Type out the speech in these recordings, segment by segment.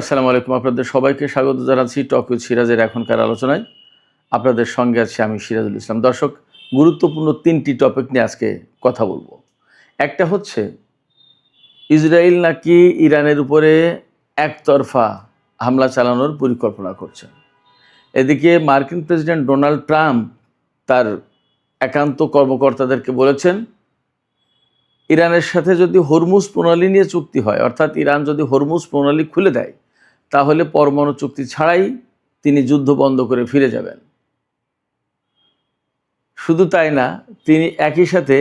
আসসালামু আলাইকুম। আপনাদের সবাইকে স্বাগত জানাচ্ছি টক উইথ সিরাজের এখনকার আলোচনায়। আপনাদের সঙ্গে আছি আমি সিরাজুল ইসলাম। দর্শক, গুরুত্বপূর্ণ 3টি টপিক নিয়ে আজকে কথা বলবো। একটা হচ্ছে ইসরায়েল নাকি ইরানের উপরে একতরফা হামলা চালানোর পরিকল্পনা করছে। এদিকে মার্কিন প্রেসিডেন্ট ডোনাল্ড ট্রাম্প তার একান্ত কর্মকর্তাদেরকে বলেছেন, ইরানের সাথে যদি হরমুজ প্রণালী নিয়ে চুক্তি হয়, অর্থাৎ ইরান যদি হরমুজ প্রণালী খুলে দেয়, তাহলে পরমাণু চুক্তি ছাড়াই তিনি যুদ্ধ বন্ধ করে ফিরে যাবেন। শুধু তাই না, তিনি একই সাথে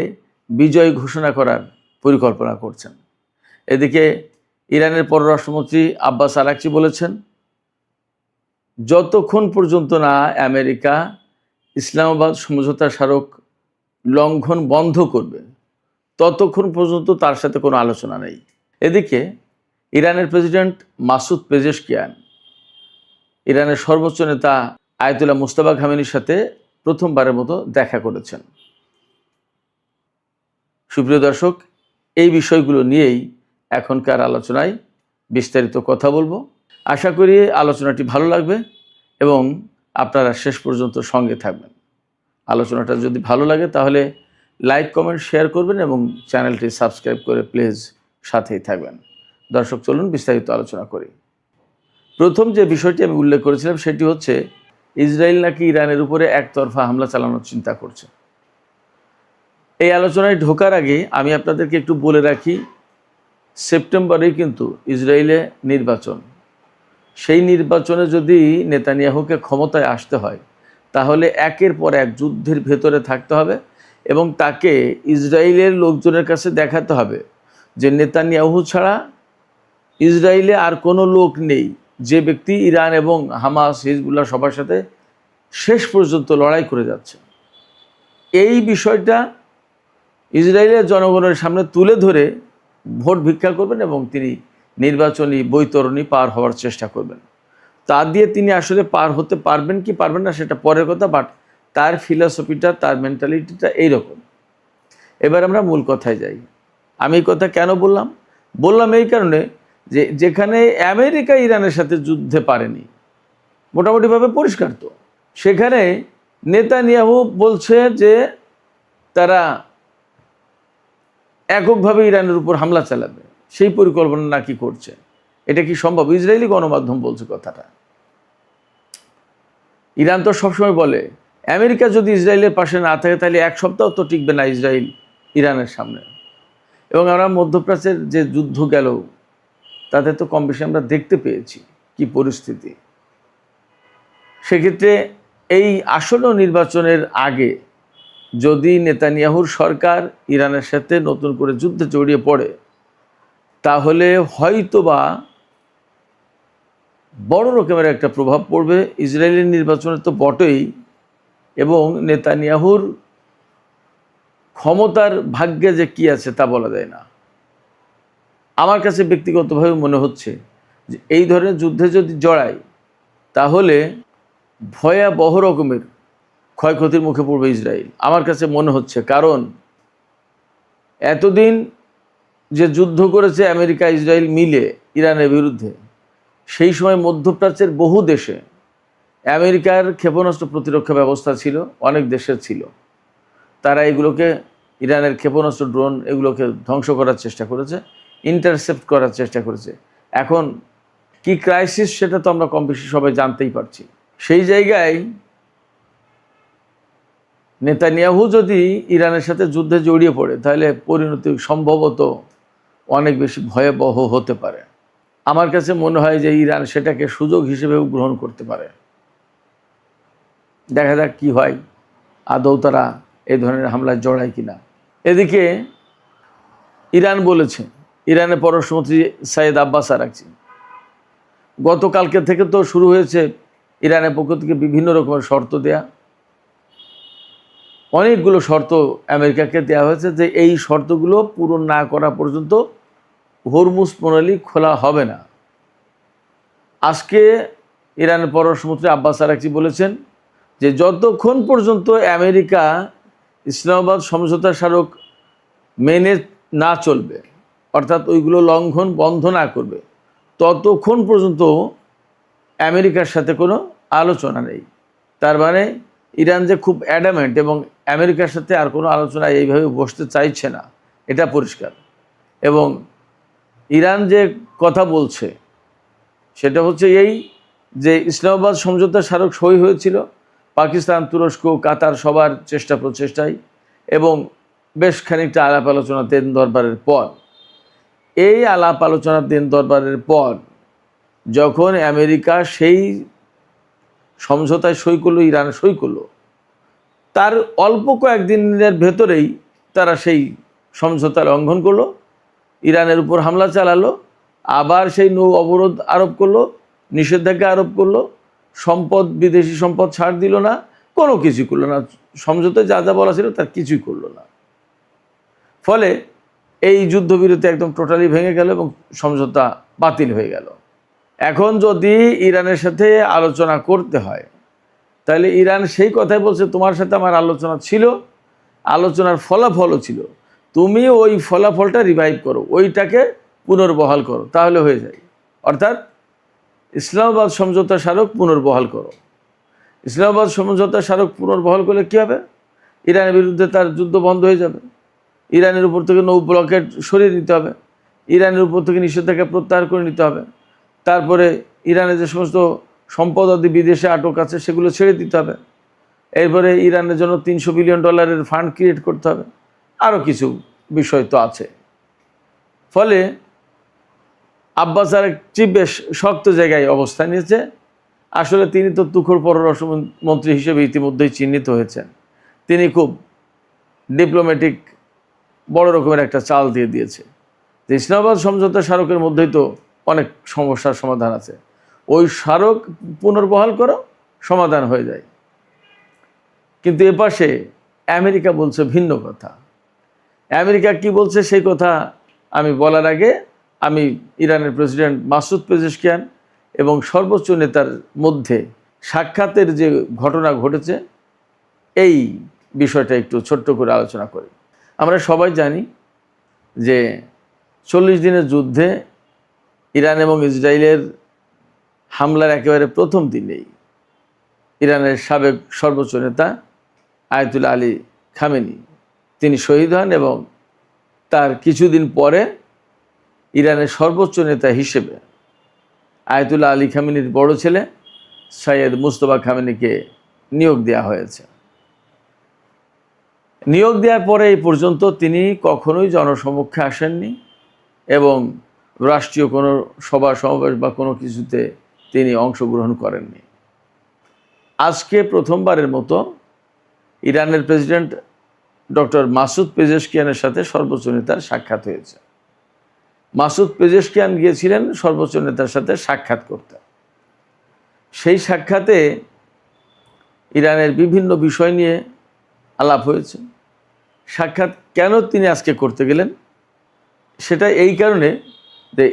বিজয় ঘোষণা করার পরিকল্পনা করছেন। এদিকে ইরানের পররাষ্ট্রমন্ত্রী আব্বাস আরাকচি বলেছেন, যতক্ষণ পর্যন্ত না আমেরিকা ইসলামাবাদ সমঝোতা স্মারক লঙ্ঘন বন্ধ করবে, ততক্ষণ পর্যন্ত তার সাথে কোনো আলোচনা নেই। এদিকে ইরানের প্রেসিডেন্ট মাসুদ পেজেশকিয়ান ইরানের সর্বোচ্চ নেতা আয়াতুল্লাহ মুজতবা খামেনির সাথে প্রথমবারের মতো দেখা করেছেন। সুপ্রিয় দর্শক, এই বিষয়গুলো নিয়েই এখনকার আলোচনায় বিস্তারিত কথা বলবো। আশা করি আলোচনাটি ভালো লাগবে এবং আপনারা শেষ পর্যন্ত সঙ্গে থাকবেন। আলোচনাটা যদি ভালো লাগে তাহলে লাইক, কমেন্ট, শেয়ার করবেন এবং চ্যানেলটি সাবস্ক্রাইব করে প্লিজ সাথেই থাকবেন। দর্শক, চলুন বিস্তারিত আলোচনা করি। প্রথম যে বিষয়টি আমি উল্লেখ করেছিলাম সেটি হচ্ছে ইসরায়েল নাকি ইরানের উপরে একতরফা হামলা চালানোর চিন্তা করছে। এই আলোচনায় ঢোকার আগে আমি আপনাদেরকে একটু বলে রাখি, সেপ্টেম্বরেই কিন্তু ইসরায়েলে নির্বাচন। সেই নির্বাচনে যদি নেতানিয়াহুকে ক্ষমতায় আসতে হয়, তাহলে একের পর এক যুদ্ধের ভেতরে থাকতে হবে এবং তাকে ইসরায়েলের লোকজনের কাছে দেখাতে হবে যে নেতানিয়াহু ছাড়া ইসরায়েলে আর কোনো লোক নেই, যে ব্যক্তি ইরান এবং হামাস, হিজবুল্লাহ সবার সাথে শেষ পর্যন্ত লড়াই করে যাচ্ছে। এই বিষয়টা ইসরায়েলের জনগণের সামনে তুলে ধরে ভোট ভিক্ষা করবেন এবং তিনি নির্বাচনী বৈতরণী পার হওয়ার চেষ্টা করবেন। তা দিয়ে তিনি আসলে পার হতে পারবেন কি পারবেন না সেটা পরের কথা, বাট তার ফিলসফিটা, তার মেন্টালিটিটা এইরকম। এবার আমরা মূল কথায় যাই। আমি এই কথা কেন বললাম এই কারণে যে যেখানে আমেরিকা ইরানের সাথে যুদ্ধে পারেনি, মোটামুটিভাবে পরিষ্কার তো, সেখানে নেতানিয়াহু বলছে যে তারা এককভাবে ইরানের উপর হামলা চালাবে, সেই পরিকল্পনা নাকি করছে। এটা কি সম্ভব? ইসরায়েলি গণমাধ্যম বলছে কথাটা। ইরান তো সবসময় বলে আমেরিকা যদি ইসরায়েলের পাশে না থাকে তাহলে এক সপ্তাহ তো টিকবে না ইসরায়েল ইরানের সামনে। এবং আমরা মধ্যপ্রাচ্যের যে যুদ্ধ গেল তাতে তো কম বেশি আমরা দেখতে পেয়েছি কি পরিস্থিতি। সেক্ষেত্রে এই আসন্ন নির্বাচনের আগে যদি নেতানিয়াহুর সরকার ইরানের সাথে নতুন করে যুদ্ধে জড়িয়ে পড়ে, তাহলে হয়তোবা বড় রকমের একটা প্রভাব পড়বে ইসরায়েলের নির্বাচনে তো বটেই, এবং নেতানিয়াহুর ক্ষমতার ভাগ্যে যে কী আছে তা বলা যায় না। আমার কাছে ব্যক্তিগতভাবে মনে হচ্ছে যে এই ধরনের যুদ্ধে যদি জড়ায় তাহলে ভয়াবহ রকমের ক্ষয়ক্ষতির মুখে পড়বে ইসরায়েল, আমার কাছে মনে হচ্ছে। কারণ এতদিন যে যুদ্ধ করেছে আমেরিকা ইসরায়েল মিলে ইরানের বিরুদ্ধে, সেই সময় মধ্যপ্রাচ্যের বহু দেশে আমেরিকার ক্ষেপণাস্ত্র প্রতিরক্ষা ব্যবস্থা ছিল, অনেক দেশের ছিল। তারা এগুলোকে, ইরানের ক্ষেপণাস্ত্র, ড্রোন, এগুলোকে ধ্বংস করার চেষ্টা করেছে, ইন্টারসেপ্ট করার চেষ্টা করেছে। এখন কি ক্রাইসিস সেটা তো আমরা কম বেশি সবাই জানতেই পারছি। সেই জায়গায় নেতানিয়াহু যদি ইরানের সাথে যুদ্ধে জড়িয়ে পড়ে তাহলে পরিণতি সম্ভবত অনেক বেশি ভয়াবহ হতে পারে। আমার কাছে মনে হয় যে ইরান সেটাকে সুযোগ হিসেবেও গ্রহণ করতে পারে। দেখা যাক কি হয়, আদৌ তারা এই ধরনের হামলায় জড়ায় কিনা। এদিকে ইরান বলেছে, ইরানের পররাষ্ট্রমন্ত্রী সাইয়েদ আব্বাস আরাকচি, গতকালকে থেকে তো শুরু হয়েছে ইরানের পক্ষ থেকে বিভিন্ন রকমের শর্ত দেয়া। অনেকগুলো শর্ত আমেরিকাকে দেওয়া হয়েছে যে এই শর্তগুলো পূরণ না করা পর্যন্ত হরমুজ প্রণালী খোলা হবে না। আজকে ইরানের পররাষ্ট্রমন্ত্রী আব্বাস আরাকচি বলেছেন যে যতক্ষণ পর্যন্ত আমেরিকা ইসলামাবাদ সমঝোতা স্মারক মেনে না চলবে, অর্থাৎ ওইগুলো লঙ্ঘন বন্ধ না করবে, ততক্ষণ পর্যন্ত আমেরিকার সাথে কোনো আলোচনা নেই। তার মানে ইরান যে খুব অ্যাডামেন্ট এবং আমেরিকার সাথে আর কোনো আলোচনা এইভাবে বসতে চাইছে না, এটা পরিষ্কার। এবং ইরান যে কথা বলছে সেটা হচ্ছে এই যে ইসলামাবাদ সমঝোতা স্মারক সই হয়েছিল পাকিস্তান, তুরস্ক, কাতার সবার চেষ্টা প্রচেষ্টায় এবং বেশ খানিকটা আলাপ আলোচনা দিন দরবারের পর, এই আলাপ আলোচনা দিন দরবারের পর যখন আমেরিকা সেই সমঝোতায় সই করলো, ইরান সই করলো, তার অল্প কয়েকদিনের ভেতরেই তারা সেই সমঝোতা লঙ্ঘন করলো, ইরানের উপর হামলা চালালো, আবার সেই নৌ অবরোধ আরোপ করলো, নিষেধাজ্ঞা আরোপ করলো, সম্পদ, বিদেশি সম্পদ ছাড় দিল না, কোনো কিছু করলো না, সমঝোতায় যা যা বলা ছিল তার কিছুই করলো না। ফলে এই যুদ্ধবিরতি একদম টোটালি ভেঙে গেল এবং সমঝোতা বাতিল হয়ে গেল। এখন যদি ইরানের সাথে আলোচনা করতে হয় তাহলে ইরান সেই কথাই বলছে, তোমার সাথে আমার আলোচনা ছিল, আলোচনার ফলাফলও ছিল, তুমি ওই ফলাফলটা রিভাইভ করো, ওইটাকে পুনর্বহাল করো, তাহলে হয়ে যায়। অর্থাৎ ইসলামাবাদ সমঝোতা স্মারক পুনর্বহাল করো। ইসলামাবাদ সমঝোতা স্মারক পুনর্বহাল করলে কী হবে? ইরানের বিরুদ্ধে তার যুদ্ধ বন্ধ হয়ে যাবে, ইরানের উপর থেকে নৌ ব্লকেট সরিয়ে নিতে হবে, ইরানের উপর থেকে নিষেধাজ্ঞা প্রত্যাহার করে নিতে হবে, তারপরে ইরানের যে সমস্ত সম্পদ আদি বিদেশে আটক আছে সেগুলো ছেড়ে দিতে হবে, এরপরে ইরানের জন্য $300 বিলিয়ন ফান্ড ক্রিয়েট করতে হবে, আরও কিছু বিষয় তো আছে। ফলে আব্বাস আরাগচি বেশ শক্ত জায়গায় অবস্থান নিয়েছে। আসলে তিনি তো তুখোড় পররাষ্ট্রমন্ত্রী হিসেবে ইতিমধ্যেই চিহ্নিত হয়েছেন। তিনি খুব ডিপ্লোম্যাটিক বড় রকমের একটা চাল দিয়ে দিয়েছে যে ইসলামাবাদ সমঝোতা স্মারকের মধ্যেই তো অনেক সমস্যার সমাধান আছে, ওই স্মারক পুনর্বহাল করো, সমাধান হয়ে যায়। কিন্তু এপাশে আমেরিকা বলছে ভিন্ন কথা। আমেরিকা কি বলছে সেই কথা আমি বলার আগে আমি ইরানের প্রেসিডেন্ট মাসুদ পেজেশকিয়ান এবং সর্বোচ্চ নেতার মধ্যে সাক্ষাতের যে ঘটনা ঘটেছে এই বিষয়টা একটু ছোট্ট করে আলোচনা করি। আমরা সবাই জানি যে 40 দিনের যুদ্ধে ইরান এবং ইসরায়েলের হামলার একেবারে প্রথম দিনেই ইরানের সাবেক সর্বোচ্চ নেতা আয়াতুল্লাহ আলী খামেনি তিনি শহীদ হন এবং তার কিছুদিন পরে ইরানের সর্বোচ্চ নেতা হিসেবে আয়াতুল্লাহ আলী খামেনির বড় ছেলে সৈয়দ মুজতবা খামেনিকে নিয়োগ দেওয়া হয়েছে। নিয়োগ দেওয়ার পরে এই পর্যন্ত তিনি কখনোই জনসমক্ষে আসেননি এবং রাষ্ট্রীয় কোনো সভা সমাবেশ বা কোনো কিছুতে তিনি অংশগ্রহণ করেননি। আজকে প্রথমবারের মতো ইরানের প্রেসিডেন্ট ডক্টর মাসুদ পেজেশকিয়ানের সাথে সর্বোচ্চ নেতার সাক্ষাৎ হয়েছে। মাসুদ পেজেশকিয়ান গিয়েছিলেন সর্বোচ্চ নেতার সাথে সাক্ষাৎ করতে। সেই সাক্ষাতে ইরানের বিভিন্ন বিষয় নিয়ে আলাপ হয়েছে। সাক্ষাৎ কেন তিনি আজকে করতে গেলেন সেটা এই কারণে যে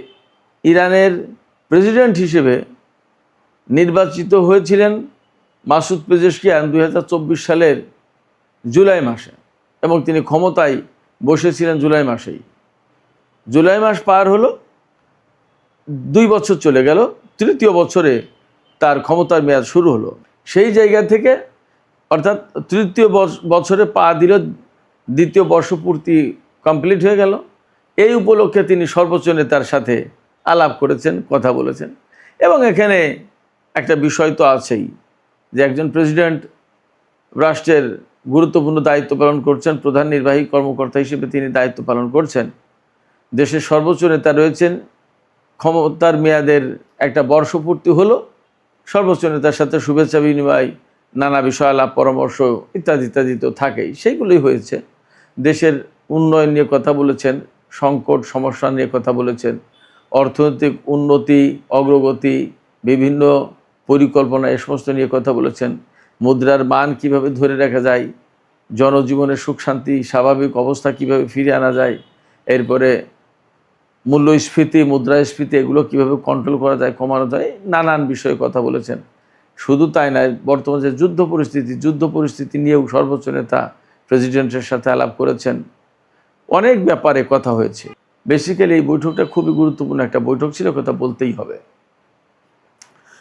ইরানের প্রেসিডেন্ট হিসেবে নির্বাচিত হয়েছিলেন মাসুদ পেজেশকিয়ান 2024 সালের জুলাই মাসে এবং তিনি ক্ষমতায় বসেছিলেন জুলাই মাসেই। জুলাই মাস পার হলো, 2 বছর চলে গেল, তৃতীয় বছরে তার ক্ষমতার মেয়াদ শুরু হলো। সেই জায়গা থেকে অর্থাৎ তৃতীয় বছরে পা দিল, দ্বিতীয় বর্ষপূর্তি কমপ্লিট হয়ে গেল। এই উপলক্ষে তিনি সর্বোচ্চ নেতার সাথে আলাপ করেছেন, কথা বলেছেন। এবং এখানে একটা বিষয় তো আছেই যে একজন প্রেসিডেন্ট রাষ্ট্রের গুরুত্বপূর্ণ দায়িত্ব পালন করছেন, প্রধান নির্বাহী কর্মকর্তা হিসেবে তিনি দায়িত্ব পালন করছেন। দেশের সর্বোচ্চ নেতা রয়েছেন, ক্ষমতার মেয়াদের একটা বর্ষপূর্তি হলো, সর্বোচ্চ নেতার সাথে শুভেচ্ছা বিনিময়, নানা বিষয় আলাপ পরামর্শ ইত্যাদি ইত্যাদি তো থাকেই, সেইগুলোই হয়েছে। দেশের উন্নয়ন নিয়ে কথা বলেছেন, সংকট সমস্যা নিয়ে কথা বলেছেন, অর্থনৈতিক উন্নতি অগ্রগতি বিভিন্ন পরিকল্পনা এ সমস্ত নিয়ে কথা বলেছেন, মুদ্রার মান কিভাবে ধরে রাখা যায়, জনজীবনের সুখ শান্তি স্বাভাবিক অবস্থা কিভাবে ফিরিয়ে আনা যায়, এরপরে মূল্যস্ফীতি মুদ্রাস্ফীতি এগুলো কিভাবে কন্ট্রোল করা যায়, কমানো যায়, নানান বিষয়ে কথা বলেছেন। শুধু তাই নয়, বর্তমানে যে যুদ্ধ পরিস্থিতি নিয়েও সর্বোচ্চ নেতা প্রেসিডেন্টের সাথে আলাপ করেছেন। অনেক ব্যাপারে কথা হয়েছে। বেসিক্যালি এই বৈঠকটা খুবই গুরুত্বপূর্ণ একটা বৈঠক ছিল, কথা বলতেই হবে।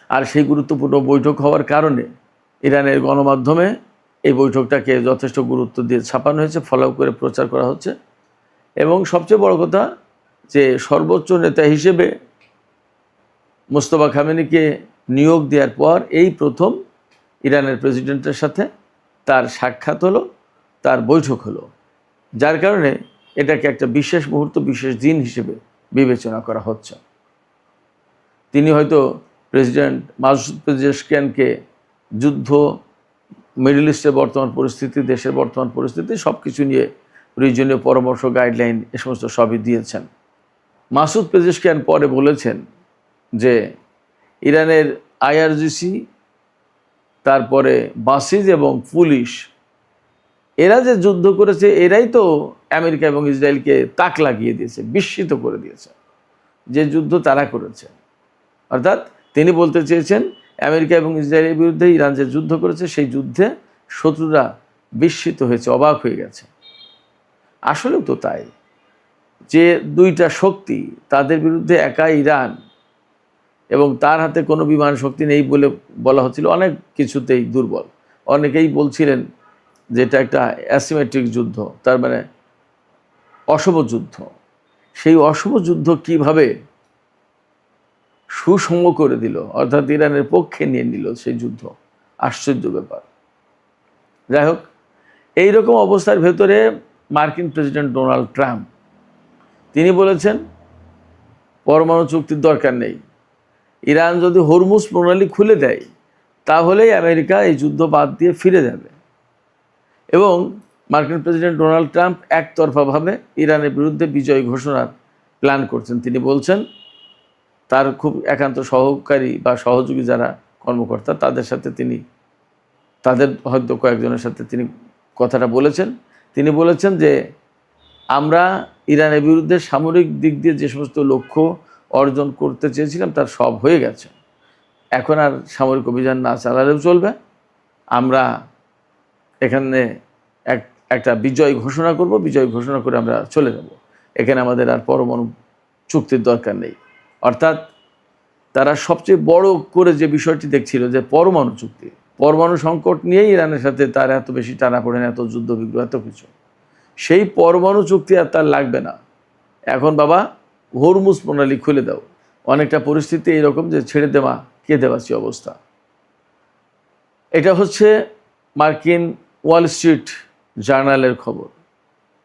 আর সেই গুরুত্বপূর্ণ বৈঠক হওয়ার কারণে ইরানের গণমাধ্যমে এই বৈঠকটাকে যথেষ্ট গুরুত্ব দিয়ে ছাপানো হয়েছে, ফলো করে প্রচার করা হচ্ছে। এবং সবচেয়ে বড় কথা যে সর্বোচ্চ নেতা হিসেবে মোস্তফা খামেনিকে নিয়োগ দেওয়ার পর এই প্রথম ইরানের প্রেসিডেন্টের সাথে তার সাক্ষাৎ হলো, তার বৈঠক হলো, যার কারণে এটাকে একটা বিশেষ মুহূর্ত, বিশেষ দিন হিসেবে বিবেচনা করা হচ্ছে। তিনি হয়তো প্রেসিডেন্ট মাসুদ পেজেশকিয়ানকে যুদ্ধ, মিডল ইস্টের বর্তমান পরিস্থিতি, দেশের বর্তমান পরিস্থিতি সব কিছু নিয়ে প্রয়োজনীয় পরামর্শ, গাইডলাইন এ সমস্ত সবই দিয়েছেন। মাসুদ পেজেশকিয়ান পরে বলেছেন যে ইরানের আইআরজিসি, তারপরে বাসিজ এবং পুলিশ, এরা যে যুদ্ধ করেছে এরাই তো আমেরিকা এবং ইসরায়েলকে তাক লাগিয়ে দিয়েছে, বিস্মিত করে দিয়েছে যে যুদ্ধ তারা করেছে। অর্থাৎ তিনি বলতে চেয়েছেন আমেরিকা এবং ইসরায়েলের বিরুদ্ধে ইরান যে যুদ্ধ করেছে সেই যুদ্ধে শত্রুরা বিস্মিত হয়েছে, অবাক হয়ে গেছে। আসলেও তো তাই, যে দুইটা শক্তি, তাদের বিরুদ্ধে একা ইরান এবং তার হাতে কোনো বিমান শক্তি নেই বলে বলা হচ্ছিল, অনেক কিছুতেই দুর্বল। অনেকেই বলছিলেন যে এটা একটা অ্যাসিমেট্রিক যুদ্ধ, তার মানে অশুভ যুদ্ধ। সেই অশুভ যুদ্ধ কিভাবে সুষম করে দিল, অর্থাৎ ইরানের পক্ষে নিয়ে নিল সেই যুদ্ধ, আশ্চর্য ব্যাপার। যাই হোক, এইরকম অবস্থার ভেতরে মার্কিন প্রেসিডেন্ট ডোনাল্ড ট্রাম্প তিনি বলেছেন পরমাণু চুক্তির দরকার নেই, ইরান যদি হরমুজ প্রণালী খুলে দেয় তাহলেই আমেরিকা এই যুদ্ধ বাদ দিয়ে ফিরে যাবে। এবং মার্কিন প্রেসিডেন্ট ডোনাল্ড ট্রাম্প একতরফাভাবে ইরানের বিরুদ্ধে বিজয় ঘোষণার প্ল্যান করছেন। তিনি বলছেন তার খুব একান্ত সহকারী বা সহযোগী যারা কর্মকর্তা, তাদের সাথে তিনি, তাদের হয়তো কয়েকজনের সাথে তিনি কথাটা বলেছেন। তিনি বলেছেন যে আমরা ইরানের বিরুদ্ধে সামরিক দিক দিয়ে যে সমস্ত লক্ষ্য অর্জন করতে চেয়েছিলাম তার সব হয়ে গেছে, এখন আর সামরিক অভিযান না চালালেও চলবে, আমরা এখানে একটা বিজয় ঘোষণা করব, বিজয় ঘোষণা করে আমরা চলে যাব, এখানে আমাদের আর পরমাণু চুক্তির দরকার নেই। অর্থাৎ তারা সবচেয়ে বড় করে যে বিষয়টি দেখছিল যে পরমাণু চুক্তি, পরমাণু সংকট নিয়েই ইরানের সাথে তার এত বেশি টানাপোড়েন, এত যুদ্ধ বিগ্রহ, এত কিছু, সেই পরমাণু চুক্তি আর তার লাগবে না, এখন বাবা হরমুজ প্রণালী খুলে দাও। অনেকটা পরিস্থিতি এইরকম যে ছেড়ে দেওয়া কে দেওয়াছি অবস্থা। এটা হচ্ছে মার্কিন ওয়াল স্ট্রিট জার্নালের খবর।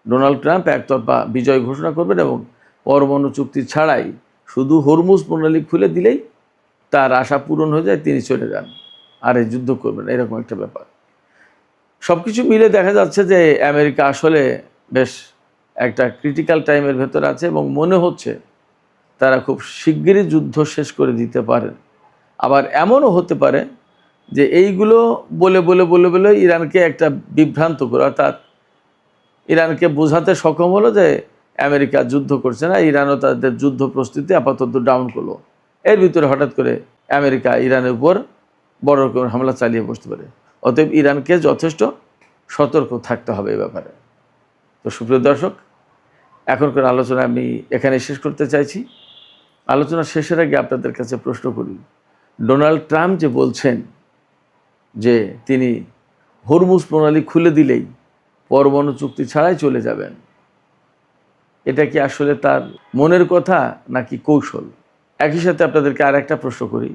ডোনাল্ড ট্রাম্প একতরফা বিজয় ঘোষণা করবেন এবং পরমাণু চুক্তি ছাড়াই শুধু হরমুজ প্রণালী খুলে দিলেই তার আশা পূরণ হয়ে যায়, তিনি চলে যান, আর এই যুদ্ধ করবেন, এরকম একটা ব্যাপার। সব কিছু মিলে দেখা যাচ্ছে যে আমেরিকা আসলে বেশ একটা ক্রিটিক্যাল টাইমের ভেতরে আছে এবং মনে হচ্ছে তারা খুব শিগগিরই যুদ্ধ শেষ করে দিতে পারেন। আবার এমনও হতে পারে যে এইগুলো বলে বলে বলে বলে ইরানকে একটা বিভ্রান্ত করে, অর্থাৎ ইরানকে বোঝাতে সক্ষম হলো যে আমেরিকা যুদ্ধ করছে না, ইরানও তাদের যুদ্ধ প্রস্তুতি আপাতত ডাউন করলো। এর ভিতরে হঠাৎ করে আমেরিকা ইরানের উপর বড় রকমের হামলা চালিয়ে বসতে পারে। অতএব ইরানকে যথেষ্ট সতর্ক থাকতে হবে এই ব্যাপারে। তো সুপ্রিয় দর্শক, এখনকার আলোচনা আমি এখানে শেষ করতে চাইছি। আলোচনা শেষের আগে আপনাদের কাছে প্রশ্ন করি, ডোনাল্ড ট্রাম্প যে বলছেন যে তিনি হরমুজ প্রণালী খুলে দিলেই পরমাণু চুক্তি ছাড়াই চলে যাবেন, এটা কি আসলে তার মনের কথা নাকি কৌশল? একই সাথে আপনাদেরকে আর একটা প্রশ্ন করি,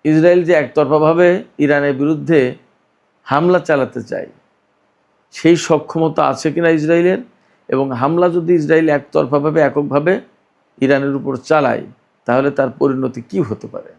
ইসরায়েল যে একতরফাভাবে ইরানের বিরুদ্ধে হামলা চালাতে চায়, সেই সক্ষমতা আছে কিনা ইসরায়েলের? এবং হামলা যদি ইসরায়েল একতরফাভাবে এককভাবে ইরানের উপর চালায় তাহলে তার পরিণতি কী হতে পারে?